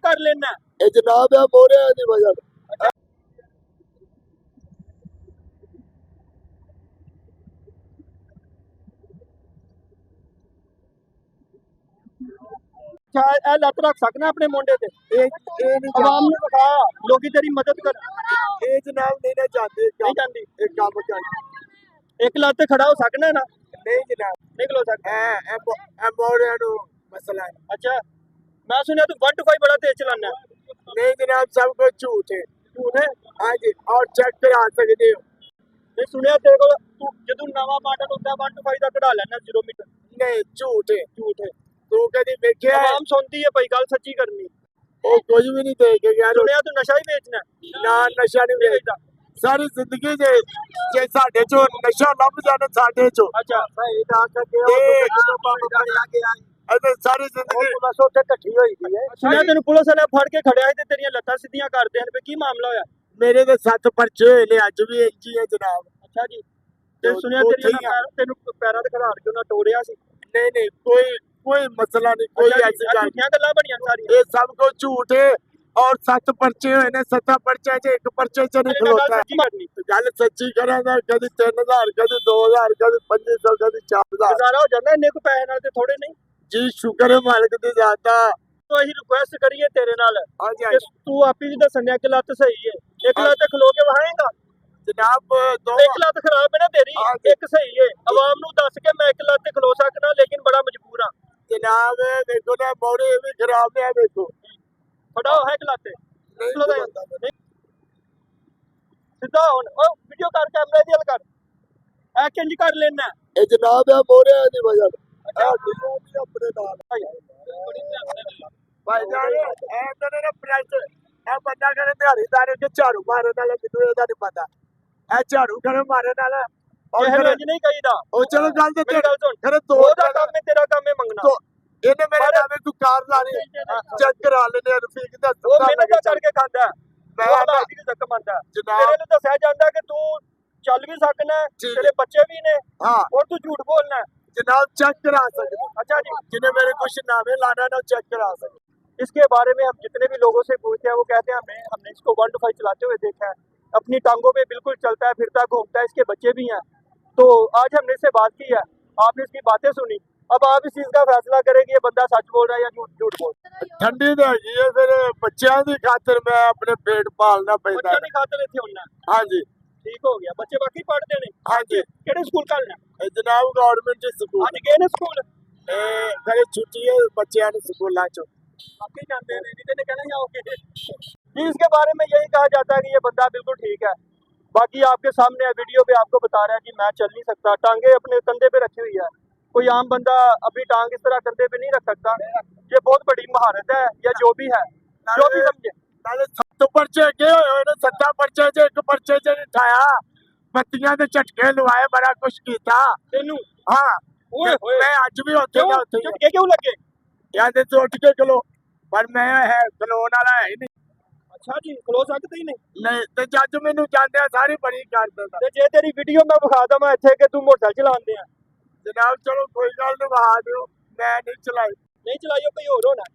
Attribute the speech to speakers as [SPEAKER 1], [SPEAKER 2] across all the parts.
[SPEAKER 1] कर लेना
[SPEAKER 2] जनाब है मोरे दी वजह
[SPEAKER 1] लत रख सकना अपने मुंडे ते आवाम ने दिखाया लोग तेरी मदद कर
[SPEAKER 2] जनाब नहीं ना चाहते
[SPEAKER 1] नहीं जानती
[SPEAKER 2] एक काम चाहिए
[SPEAKER 1] एक लत खड़ा हो सकना ना
[SPEAKER 2] नहीं जनाब
[SPEAKER 1] नहीं खलो सकता
[SPEAKER 2] मोरे मसला है
[SPEAKER 1] अच्छा मैं सुनिया तू 1 to 5 बड़ा तेज चलाना
[SPEAKER 2] नहीं जनाब सब कुछ झूठ है
[SPEAKER 1] झूठ है
[SPEAKER 2] हाँ जी और चेक करा सकते हो
[SPEAKER 1] नहीं सुनिया तेरे को तू जदू नवा मॉडल होता 1 to 5 का कढ़ा लेना 0 मीटर
[SPEAKER 2] नहीं झूठ है तू कभी देखे
[SPEAKER 1] आवाम सुनती है भाई गल सच्ची करनी
[SPEAKER 2] वो कुछ भी नहीं देखे यार
[SPEAKER 1] सुनिया तू नशा ही बेचना
[SPEAKER 2] ना नशा नहीं बेचता सारी जिंदगी जे साडे चो नशा लभ जाने साडे चो
[SPEAKER 1] अच्छा
[SPEAKER 2] सही डाक के अते सारी जिंदगी
[SPEAKER 1] बस उत्थे इकट्ठी होई गई है सुनिया तेन पुलिस वाले फड़ के खड़िया ते तेरियां लत्तां सीधियां करदे हन पे की मामला होया
[SPEAKER 2] मेरे ते 7 पर्चे होए ने अज भी इंच ही है जनाब
[SPEAKER 1] अच्छा जी ते सुनिया तेरियां तेन पैरां ते खड़ाड़ के उन्हां टोरिया सी
[SPEAKER 2] नहीं कोई मसला नहीं कोई ऐसी गल
[SPEAKER 1] झूठियां गल्लां बनियां सारियां
[SPEAKER 2] ये सब कुछ झूठ है और 7 पर्चे होए ने 7 पर्चे च एक पर्चे च नहीं खलोता गल सच्ची करा दा कदी 3000 कदी 2000 कदी 2500 कदी 4000
[SPEAKER 1] गुजारा हो जांदा इन्ने को पैसे नाल ते थोड़े नहीं
[SPEAKER 2] जी शुक्र है मालिक दी जाता
[SPEAKER 1] तो अही रिक्वेस्ट करिए तेरे नाल
[SPEAKER 2] हां जी
[SPEAKER 1] कि तू आपी भी दसने कि लत सही है एक लत खलो के वहाएगा
[SPEAKER 2] जनाब दो
[SPEAKER 1] एक लत खराब है ना तेरी एक सही है आवाम नु दस के मैं एक लत खलो सकना लेकिन बड़ा मजबूर हां
[SPEAKER 2] जनाब देखो ना बॉडी भी खराब है देखो
[SPEAKER 1] खड़ा हो है एक लत नहीं सीधा हुन ओ वीडियो कर कैमरे दी हल कर ए किंज कर लेना
[SPEAKER 2] ए जनाब है मोरे दी वजह भी अपने नाल भाई जान ए तेरे ना प्रेस ए बंदा करे दिहाड़ीदार के झाड़ू मारने वाला कितने दा नहीं पता ए झाड़ू करे मारने वाला और
[SPEAKER 1] ये रंज नहीं कहीदा
[SPEAKER 2] ओ चलो गल ते
[SPEAKER 1] मेरी गल सुन
[SPEAKER 2] करे दो
[SPEAKER 1] ओदा काम है तेरा काम है मंगना
[SPEAKER 2] तो इन्हें मेरे नामे को कार लानी चेक करा लेने रफीक दा
[SPEAKER 1] वो मेहनत करके खाता है वो हालात की जख्म आंदा तेरे लिए दसया जांदा कि तू चल भी सकना तेरे बच्चे भी ने
[SPEAKER 2] हां
[SPEAKER 1] और तू झूठ बोलना
[SPEAKER 2] जनाब चेक करा सकते
[SPEAKER 1] अच्छा जी
[SPEAKER 2] जिन्हें मेरे कुछ नामे लाना ना चेक करा सकते
[SPEAKER 1] इसके बारे में हम जितने भी लोगों से पूछते हैं वो कहते हैं हमने इसको 1 to 5 चलाते हुए देखा है अपनी टांगों पे बिल्कुल चलता है फिरता घूमता है इसके बच्चे भी हैं तो आज हमने इससे बात की है आपने इसकी बातें सुनी अब आप इस चीज का फैसला करें कि ये बंदा सच बोल रहा है या झूठ बोल रहा है
[SPEAKER 2] ठंडी तो है फिर बच्चों की खातर मैं अपने पेट पालना पैदा
[SPEAKER 1] बच्चों की खातर इत्थे होना
[SPEAKER 2] हाँ जी
[SPEAKER 1] ठीक हो गया बच्चे बाकी पढ़ते ने
[SPEAKER 2] हाँ जी
[SPEAKER 1] केड़े स्कूल करना
[SPEAKER 2] जनाब गवर्नमेंट स्कूल
[SPEAKER 1] आज गए ने स्कूल
[SPEAKER 2] मेरे छुट्टी है बच्चों ने स्कूल चो
[SPEAKER 1] बाकी जानते हैं नहीं तो कहना जाओगे जी इसके बारे में यही कहा जाता है कि ये बंदा बिल्कुल ठीक है बाकी आपके सामने वीडियो पे आपको बता रहा है कि मैं चल नहीं सकता टांगे अपने कंधे पे रखी हुई है कोई आम बंदा अभी टांग इस तरह कंधे पे नहीं रख सकता ये बहुत बड़ी महारत है या जो भी है जो भी समझे
[SPEAKER 2] 7 पर्चे अगे होए ने 7 पर्चे च एक पर्चे च नहीं ठाया बत्तियां दे झटके लवाए बड़ा कुछ कीता
[SPEAKER 1] तेनू
[SPEAKER 2] हां
[SPEAKER 1] ओए होए
[SPEAKER 2] मैं आज भी होते ना होते
[SPEAKER 1] झटके क्यों लगे
[SPEAKER 2] यार दे तो उठ के खलो पर मैं है खलोन वाला है ही नहीं
[SPEAKER 1] अच्छा जी खलो सकते ही
[SPEAKER 2] नहीं ते जज मेनू जानदे सारी बड़ी कर देता
[SPEAKER 1] ते जे तेरी वीडियो मैं विखा दवां इत्थे कि तू मोटरसाइकिल चलांदे हैं
[SPEAKER 2] जनाब चलो कोई गल नहीं वहा दो मैं नहीं चलाई
[SPEAKER 1] नहीं चलाइयो कोई और होना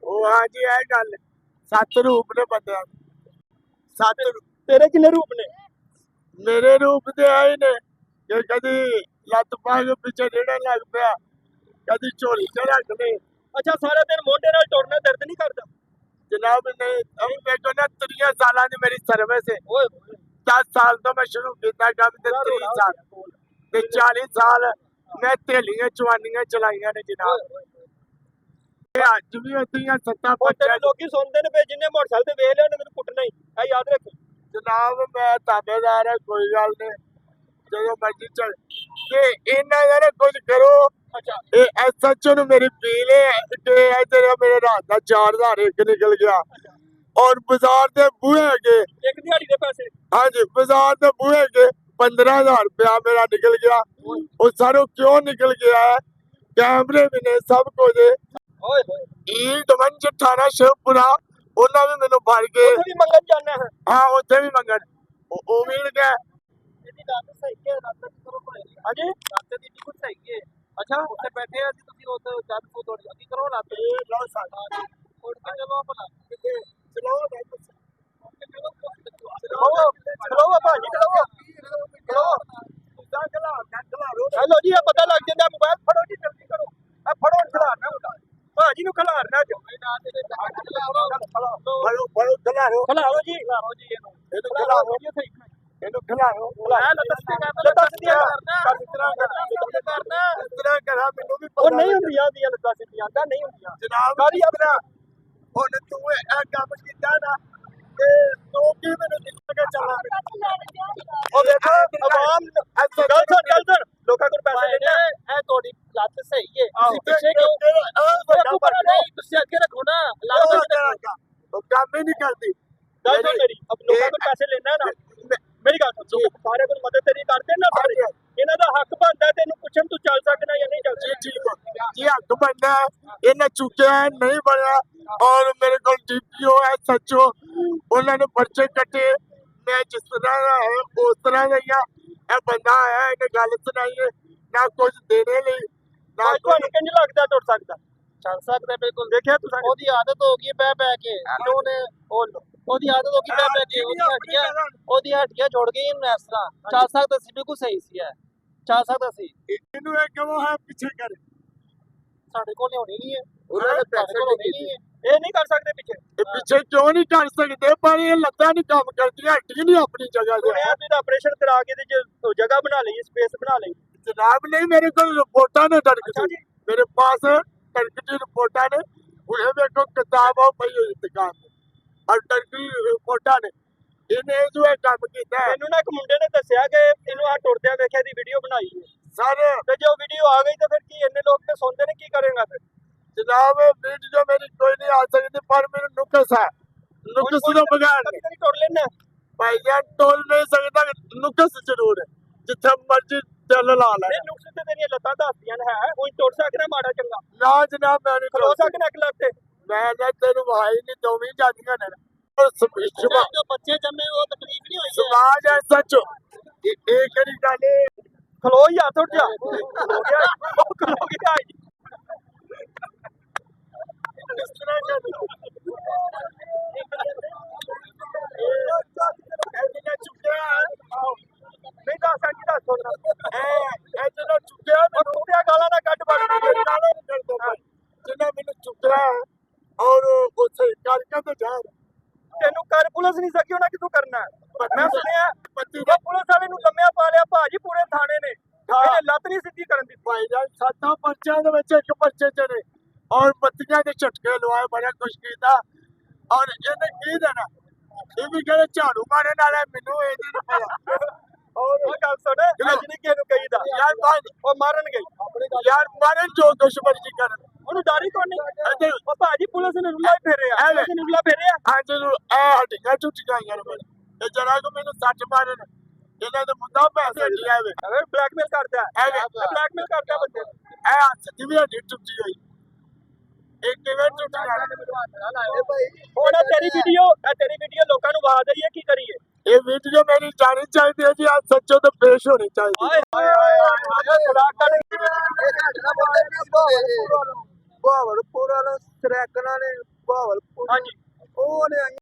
[SPEAKER 2] ओ हां जी है गल 7 रूप ने बंदे 7
[SPEAKER 1] तेरे कितने रूप ने
[SPEAKER 2] मेरे रूप ते आए ने कि कदी लत पाग पीछे जेड़ा लग पिया कदी झोली च रख ले
[SPEAKER 1] अच्छा सारा दिन मोंडे नाल टुरना दर्द नहीं करदा
[SPEAKER 2] जनाब नहीं अब देखो ना 3 साल की मेरी सर्विस है
[SPEAKER 1] ओए
[SPEAKER 2] 10 साल तो मैं शुरू किया काम ते 3 साल ते 40 साल मैं तेलियां चवानियां चलाइया ने जनाब अज भी होतियां 7
[SPEAKER 1] तेरे लोग सुनते ने जिन्हें मोटरसाइकिल वेख लिया मैंने कुटना ही है याद रख
[SPEAKER 2] जनाब मैं ताबेदार है कोई गल नहीं जो मर्जी चल के इन्ना यार कुछ करो अच्छा ये एसएचओ ने मेरी पील है कि तेरा मेरे रात का 4000 एक निकल गया और बाजार के बूहे अगे
[SPEAKER 1] एक दिहाड़ी के पैसे
[SPEAKER 2] हाँ जी बाजार के बूहे अगे 15,000 रुपया मेरा निकल गया वो सारो क्यों निकल गया है कैमरे भी ने सब कुछ ईट मंच थाना शिवपुरा उन्हें भी मैंने फड़ के
[SPEAKER 1] भी मंगन जाना है
[SPEAKER 2] हाँ उत्थे भी मंगन वो मिल गया
[SPEAKER 1] ਇਹਦੀ ਗੱਲ ਸਹੀ ਹੈ ਰਾਤ ਦੀ ਕਰੋ ਭਾਈ ਹਾਂਜੀ ਰਾਤ ਦੀ ਬਿਲਕੁਲ ਸਹੀ ਹੈ ਅੱਛਾ
[SPEAKER 3] ਉੱਥੇ ਬੈਠੇ ਆ ਜੀ ਤੁਸੀਂ ਉੱਥੇ ਜਦ ਕੋ ਤੋੜੀ ਕੀ ਕਰੋ ਨਾ ਤੇ
[SPEAKER 2] ਇਹ ਲਓ ਸਾਡਾ
[SPEAKER 3] ਉੱਠ ਕੇ ਚਲੋ ਭਲਾ
[SPEAKER 2] ਚਲੋ ਨਾ ਤੁਸੀਂ
[SPEAKER 1] ਖਲੋਵੋ ਭਾਜੀ ਖਲੋਵੋ
[SPEAKER 2] ਤਾਂ ਖਲਾ ਰੋ
[SPEAKER 1] ਹੈਲੋ ਜੀ ਇਹ ਪਤਾ ਲੱਗ ਜਾਂਦਾ ਮੋਬਾਈਲ ਫੜੋ ਜੀ ਜਲਦੀ ਕਰੋ ਆ ਫੜੋ ਖਿਲਾਰਨਾ ਹੁੰਦਾ ਭਾਜੀ ਨੂੰ ਖਿਲਾਰਨਾ ਜੋ
[SPEAKER 2] ਬੜੋ ਬੜੋ ਖਲਾ ਰੋ
[SPEAKER 1] ਖਿਲਾਰੋ ਜੀ
[SPEAKER 2] ਇਹਨੂੰ ਖਲਾ ਰੋ ਇਹਨੂੰ ਖਲਾ ਰੋ
[SPEAKER 1] ਲੱਤਾਂ ਸਿੱਧੀਆਂ ਕਰ
[SPEAKER 2] ਇਸ ਤਰ੍ਹਾਂ ਕਰਾ ਮੈਨੂੰ ਵੀ
[SPEAKER 1] ਉਹ ਨਹੀਂ ਹੁੰਦੀਆਂ ਉਹਦੀਆਂ ਲੱਤਾਂ ਸਿੱਧੀਆਂ ਤਾਂ ਨਹੀਂ ਹੁੰਦੀਆਂ
[SPEAKER 2] ਜਨਾਬ
[SPEAKER 1] ਕਾਹਦੀ ਆਪਣਾ
[SPEAKER 2] ਹੁਣ ਤੂੰ ਇਹ ਕੰਮ ਕੀਤਾ ਨਾ ਤੇ ਤੂੰ ਕੀ ਮੈਨੂੰ ਦਿੱਤਾ ਕੇ ਚੱਲਾ
[SPEAKER 1] ਉਹ ਦੇਖੋ ਆਵਾਮ ਗੱਲ ਸੁਣ ਲੋਕਾਂ ਕੋਲ ਪੈਸੇ ਲੈਣਾ
[SPEAKER 3] ਇਹ ਤੁਹਾਡੀ ਲੱਤ ਸਹੀ ਹੈ
[SPEAKER 1] ਆਹੋ।
[SPEAKER 3] ਤੁਸੀਂ ਪਿੱਛੇ ਕਿਉਂ ਨਹੀਂ ਤੁਸੀਂ ਅੱਗੇ ਰੱਖੋ ਨਾ
[SPEAKER 2] ਉਹ ਕੰਮ ਹੀ ਨਹੀਂ ਕਰਦੀ
[SPEAKER 1] ਗੱਲ ਸੁਣ ਮੇਰੀ ਅਬ ਲੋਕਾਂ ਕੋਲ ਪੈਸੇ ਲੈਣਾ ਨਾ ਮੇਰੀ ਗੱਲ ਸੁਣ ਸਾਰੇ ਕੋਲ ਮਦਦ ਤੇਰੀ ਕਰਦੇ ਨਾ ਸਾਰੇ ਇਹਨਾਂ ਦਾ ਹੱਕ ਬਣਦਾ ਤੈਨੂੰ ਪੁੱਛਣ ਤੂੰ ਚੱਲ ਸਕਦਾ ਜਾਂ ਨਹੀਂ ਚੱਲ
[SPEAKER 2] ਜੀ ਠੀਕ ਹੈ ਜੀ ਹੱਕ ਬਣਦਾ ਇਹਨੇ ਚੁੱਕਿਆ ਨਹੀਂ ਬਣਿਆ ਔਰ ਮੇਰੇ ਕੋਲ ਡੀਪੀਓ ਹੈ ਸੱਚੋ ਉਹਨਾਂ ਨੇ ਪਰਚੇ ਕੱਟੇ ਮੈਂ ਜਿਸ ਤਰ੍ਹਾਂ ਦਾ ਹੈ ਉਸ ਤਰ੍ਹਾਂ ਦਾ ਹੀ ਆ ਇਹ ਬੰਦਾ ਆਇਆ ਇਹਨੇ ਗੱਲ ਸੁਣਾਈ ਹੈ ਨਾ ਕੁਝ ਦੇਣੇ ਲਈ ਨਾ
[SPEAKER 1] ਅੱਜ ਤੁਹਾਨੂੰ ਕਿੰਜ ਲੱਗਦਾ ਟੁੱਟ ਸਕਦਾ
[SPEAKER 3] ਚੱਲ ਸਕਦਾ ਬਿਲਕੁਲ
[SPEAKER 1] ਦੇਖਿਆ ਤੁਸੀਂ
[SPEAKER 3] ਉਹਦੀ ਆਦਤ ਹੋ ਗਈ ਬਹਿ ਬਹਿ ਕੇ ਉਹਨੇ ਉਹਦੀ ਆਦਤ ਹੋ ਗਈ ਬਹਿ ਬਹਿ ਕੇ ਉਹਦੀ ਹੱਡੀਆਂ ਜੁੜ ਗਈਆਂ ਨੇ ਇਸ ਤਰ੍ਹਾਂ ਚੱਲ ਸਕਦਾ ਸੀ ਬਿਲਕੁਲ ਸਹੀ ਸੀ ਇਹ ਚੱਲ ਸਕਦਾ ਸੀ
[SPEAKER 2] ਇਹਨੂੰ ਇਹ ਕਹੋ ਹੈ ਪਿੱਛੇ ਕਰ
[SPEAKER 3] ਸਾਡੇ ਕੋਲ ਹੋਣੀ ਨਹੀਂ ਹੈ
[SPEAKER 2] ਉਹਨਾਂ ਦੇ
[SPEAKER 3] ਸਾਡੇ ਕੋਲ ਹੋਣੀ ਨਹੀਂ ਹੈ
[SPEAKER 1] ਇਹ ਨਹੀਂ ਕਰ ਸਕਦੇ ਪਿੱਛੇ
[SPEAKER 2] ਇਹ ਪਿੱਛੇ ਕਿਉਂ ਨਹੀਂ ਕਰ ਸਕਦੇ ਪਰ ਇਹ ਲੱਤਾਂ ਨਹੀਂ ਕੰਮ ਕਰਦੀਆਂ ਹੱਡੀ ਨਹੀਂ ਆਪਣੀ ਜਗ੍ਹਾ ਤੇ
[SPEAKER 1] ਸੁਣਿਆ ਤੁਸੀਂ ਆਪਰੇਸ਼ਨ ਕਰਾ ਕੇ ਤੇ ਜਗ੍ਹਾ ਬਣਾ ਲਈ ਸਪੇਸ ਬਣਾ ਲਈ
[SPEAKER 2] जनाब नहीं मेरे को रिपोर्टा ने डरक
[SPEAKER 1] अच्छा जी।
[SPEAKER 2] मेरे पास डरक की रिपोर्टा ने उन्हें मेरे को किताब और पई हुई दुकान में और डरक रिपोर्टा ने इन्हें जो है काम किया है
[SPEAKER 1] ਮੈਨੂੰ ਨਾ ਇੱਕ ਮੁੰਡੇ ਨੇ ਦੱਸਿਆ ਕਿ ਇਹਨੂੰ ਆ ਟੁਰਦਿਆਂ ਵੇਖਿਆ ਦੀ ਵੀਡੀਓ ਬਣਾਈ ਹੈ
[SPEAKER 2] सारे
[SPEAKER 1] ਤੇ ਜੇ ਉਹ ਵੀਡੀਓ ਆ ਗਈ ਤਾਂ ਫਿਰ ਕੀ ਇੰਨੇ ਲੋਕ ਤੇ ਸੁਣਦੇ ਨੇ ਕੀ ਕਰੇਗਾ ਫਿਰ
[SPEAKER 2] जनाब वीडियो मेरी कोई नहीं आ सकती पर मेरे नुकस है नुकस तो बगैर
[SPEAKER 1] ਕਦੀ ਕਦੀ ਟੁਰ ਲੈਣਾ
[SPEAKER 2] भाईजान टोल नहीं सकता नुकस जरूर है जिथे मर्जी चल ला ले
[SPEAKER 1] ਇਹ ਨੁਕਸ ਤੇ ਤੇਰੀਆਂ ਲੱਤਾਂ ਦੱਸਦੀਆਂ ਨੇ ਹੈ ਕੋਈ ਟੁਰ ਸਕਣਾ ਮਾੜਾ ਚੰਗਾ
[SPEAKER 2] ना जनाब मैं नहीं
[SPEAKER 1] ਖਲੋ
[SPEAKER 2] खलो
[SPEAKER 1] ਸਕਣਾ ਇੱਕ ਲੱਤ ਤੇ
[SPEAKER 2] मैं ना तेन भाई नहीं दोवी जातियां ने सुबह
[SPEAKER 3] ਜੋ ਬੱਚੇ ਜੰਮੇ ਉਹ ਤਕਲੀਫ ਨਹੀਂ ਹੋਈ
[SPEAKER 2] समाज है सच एक करी गल
[SPEAKER 1] ਖਲੋ ਹੀ ਹੱਥ ਉੱਠ ਜਾ ਖਲੋ ਗਿਆ ਉਹ ਖਲੋ ਗਿਆ ਜੀ।
[SPEAKER 2] इस तरह का ऐसे चुके
[SPEAKER 1] ਨਹੀਂ ਦੱਸ ਸਕਦੀ ਦੱਸ ਸੁਣ
[SPEAKER 2] ऐसे चुके
[SPEAKER 1] ਉਹ ਕੁੱਤਿਆਂ ਗਾਲਾਂ ਨਾ ਕੱਢ ਬਣ
[SPEAKER 2] जिन्हें मैंने चुकया और उसे करके तो जा
[SPEAKER 1] ਤੈਨੂੰ ਕਰ ਪੁਲਿਸ ਨਹੀਂ ਸਕੀ ਉਹਨਾਂ ਕਿਥੋਂ ਕਰਨਾ ਹੈ? ਮੈਂ ਸੁਣਿਆ
[SPEAKER 2] पति
[SPEAKER 1] ਉਹ ਪੁਲਿਸ ਵਾਲੇ ਨੂੰ ਲੰਮਿਆ ਪਾ ਲਿਆ ਭਾਜੀ ਪੂਰੇ ਥਾਣੇ ਨੇ ਇਹਨੇ ਲੱਤ ਨਹੀਂ ਸਿੱਧੀ ਕਰਨ ਦਿੱਤੀ
[SPEAKER 2] भाईजान सातों पर्चियां दे विच एक पर्चे चढ़े और बत्तियां दे झटके लवाए बड़ा कुछ कीता और इहने की देना ये भी कहते झाड़ू मारे नाल मैनू ये नहीं पता
[SPEAKER 1] ਉਹ ਗੱਲ ਸੁਣ ਅੱਜ ਨਹੀਂ ਕਿਸੇ ਨੂੰ ਕਹੀਦਾ
[SPEAKER 2] यार भाई
[SPEAKER 1] ਉਹ ਮਾਰਨ ਗਈ
[SPEAKER 2] यार मारे जो कुछ मर्जी कर
[SPEAKER 1] ਉਹਨੂੰ ਡਰ ਹੀ ਕੋਈ ਨਹੀਂ ਉਹ ਭਾਜੀ ਪੁਲਿਸ ਨੇ ਰੁੱਲਾ ਹੀ ਫੇਰਿਆ
[SPEAKER 2] ਐਵੇਂ।
[SPEAKER 1] ਪੁਲਿਸ ਨੇ ਰੁੱਲਾ ਫੇਰਿਆ
[SPEAKER 2] हाँ जी हड्डियां टुटियां यार मेरे ये जरा को मैंने सच मारे ने इन्हें तो मुद्दा पैसे दिया है
[SPEAKER 1] ਅਗਰ ਬਲੈਕਮੇਲ ਕਰਦਾ ਹੈ
[SPEAKER 2] ਐਵੇਂ।
[SPEAKER 1] ਬਲੈਕਮੇਲ ਕਰਦਾ ਬੰਦੇ ਨੂੰ
[SPEAKER 2] ए हथ दी भी हड्डी टुटी हुई एक किवें टुटी
[SPEAKER 1] ਹੁਣ ਇਹ ਤੇਰੀ ਵੀਡੀਓ ਲੋਕਾਂ ਨੂੰ ਵਾ ਦਈਏ ਕੀ ਕਰੀਏ
[SPEAKER 2] ये वीडियो मेरी जानी चाहिए है जी आज सच्चो तो पेश होनी चाहिए
[SPEAKER 1] ਬਹਾਵਲਪੁਰ ਵਾਲਾ ਸਰੈਕਣਾ ਨੇ ਬਹਾਵਲਪੁਰ ਹਾਂਜੀ